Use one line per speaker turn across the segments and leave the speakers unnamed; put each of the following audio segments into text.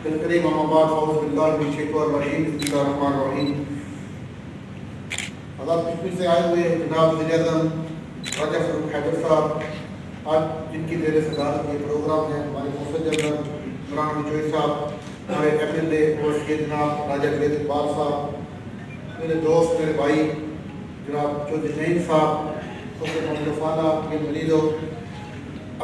بالکریم اما بعد اعوذ باللہ من الشیطان الرجیم بسم اللہ الرحمن الرحیم. آزاد کشمیر سے آئے ہوئے جناب وزیر اعظم راجہ فاروق حیدر صاحب، آج جن کی زیر صدارت یہ پروگرام ہے، ہمارے موسد جنرل عمران بچوئی صاحب، ہمارے ایم ایل اے اور یہ جناب راجہ جوید اقبال صاحب، میرے دوست میرے بھائی جناب چودھری نعیم صاحب، محمد رفانہ، یہ مریضوں،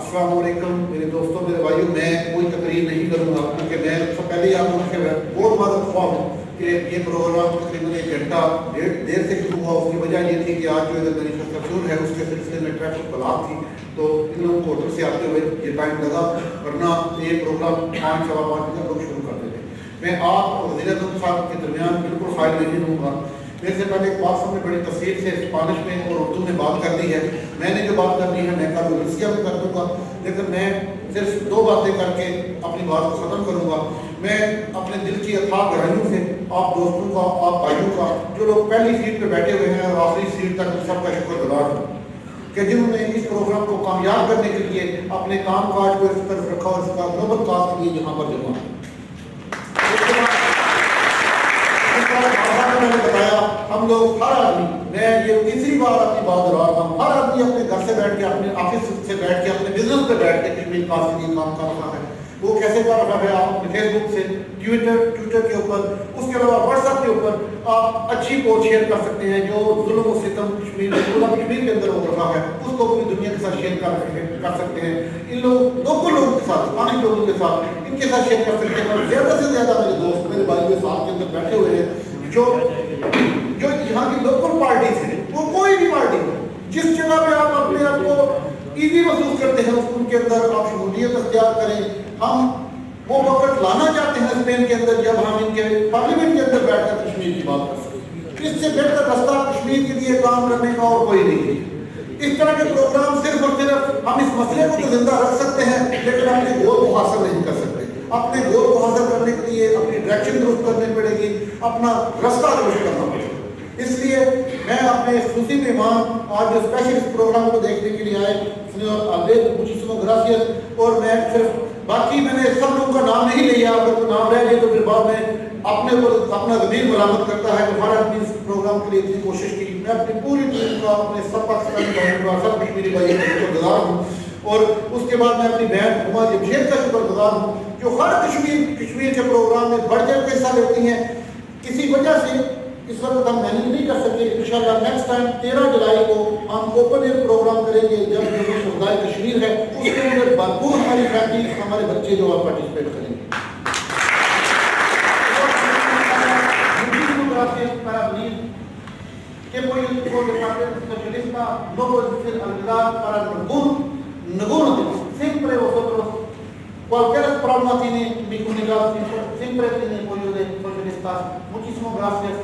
السلام علیکم میرے دوستوں میرے بھائیوں. میں کوئی تقریر نہیں کروں گا کیونکہ میں سب پہلے ہی آپ لوگوں سے بہت مدد خواہ ہوں کہ یہ پروگرام تقریباً 1 گھنٹہ دیر سے شروع ہوا. اس کی وجہ یہ تھی کہ آج جو میری انفراسٹرکچر ہے اس کے سلسلے میں ٹریفک بلاک تھی، تو ان لوگوں کو ہوٹل سے آتے ہوئے یہ ٹائم لگا، ورنہ یہ پروگرام 5 سوا 5 بجے لوگ شروع کر دیتے. میں آپ اور وزیر اعظم صاحب کے درمیان بالکل خائل نہیں ہوں گا. میرے سے پہلے ایک بات سب نے بڑی تفصیل سے اسپانش میں اور اردو میں بات کر دی ہے. میں نے جو بات کرنی ہے میں کل روسیا میں کر دوں گا، لیکن میں صرف 2 باتیں کر کے اپنی بات کو ختم کروں گا. میں اپنے دل کی اتھاق گہرائیوں سے آپ دوستوں کا، آپ بھائیوں کا، جو لوگ پہلی سیٹ پہ بیٹھے ہوئے ہیں اور آخری سیٹ تک سب کا شکر گزار ہوں کہ جنہوں نے اس پروگرام کو کامیاب کرنے کے لیے اپنے کام کاج کو اس طرف رکھا اور اس کا نوبل کاز کے لیے یہاں پر جمع. میں نے بتایا ہم لوگ ہر آدمی، میں یہ تیسری بار اپنی بات دہرا رہا ہوں، ہر آدمی اپنے گھر سے بیٹھ کے، اپنے آفس سے بیٹھ کے، اپنے بزنس پہ بیٹھ کے کشمیر کاز کے لیے کام کر رہا ہے. وہ کیسے کر رہا ہے؟ آپ اپنے فیس بک سے، ٹویٹر کے اوپر، اس کے علاوہ واٹس ایپ کے اوپر آپ اچھی پوسٹ شیئر کر سکتے ہیں. جو ظلم و ستم کشمیر کے اندر ہو رہا ہے اس کو پوری دنیا کے ساتھ شیئر کر سکتے ہیں. ان لوکل لوگوں کے ساتھ، مقامی لوگوں کے ساتھ، ان کے ساتھ شیئر کر سکتے ہیں. اور زیادہ سے زیادہ میرے دوست میرے بھائی ساتھ کے اندر بیٹھے ہوئے ہیں جو یہاں کی لوکل پارٹیز ہیں، وہ کوئی بھی پارٹی ہو، جس جگہ پہ آپ اپنے آپ کو ایزی محسوس کرتے ہیں ان کے اندر آپ شمولیت اختیار کریں. ہم وہ وقت لانا چاہتے ہیں اسپین کے اندر جب ہم ان کے پارلیمنٹ کے اندر بیٹھ کر کشمیر کی بات کر سکیں. اس سے بہتر رستہ کشمیر کے لیے کام کرنے کا اور کوئی نہیں ہے. اس طرح کے پروگرام صرف اور صرف ہم اس مسئلے کو تو زندہ رکھ سکتے ہیں لیکن اپنے گول کو حاصل نہیں کر سکتے. اپنے گول کو حاصل کرنے کے لیے اپنی ڈائریکشن درست کرنی پڑے گی، اپنا رستہ درست کرنا پڑے گا. اس لیے میں اپنے خصوصی مہمان آج جو اسپیشل اس پروگرام کو دیکھنے کے لیے آئے muchísimas gracias. اور میں صرف باقی میں نے سب لوگوں کا نام نہیں لیا، اگر کوئی نام رہ جائے تو پھر بعد میں اپنا ضمیر ملامت کرتا ہے کہ ہر آدمی اس پروگرام کے لیے اتنی کوشش کی. میں اپنی پوری ٹیم کا، اپنے سب پاکستانی بھائیوں کا، سب کشمیری بھائیوں کا شکر گزار ہوں. اور اس کے بعد میں اپنی بہن ہما جمشید کا شکر گزار ہوں جو ہر کشمیر کے پروگرام میں بڑھ چڑھ کے حصہ لیتی ہیں. کسی وجہ سے اس وقت ہم مینیج نہیں کر سکتے. انشاءاللہ نیکسٹ ٹائم 13 جولائی کو ہم اوپن ایئر پروگرام کریں گے جب خدائے کشمیر ہے، اس کے اندر بھرپور ہماری فیملی، ہمارے بچے جو آپ پارٹیسپیٹ کریں گے. para venir, que voy a decir de parte socialista, no puedo decir habilidad para ninguno. Siempre vosotros, cualquier problema tiene mi comunidad, siempre tiene apoyo de socialistas. Muchísimas gracias.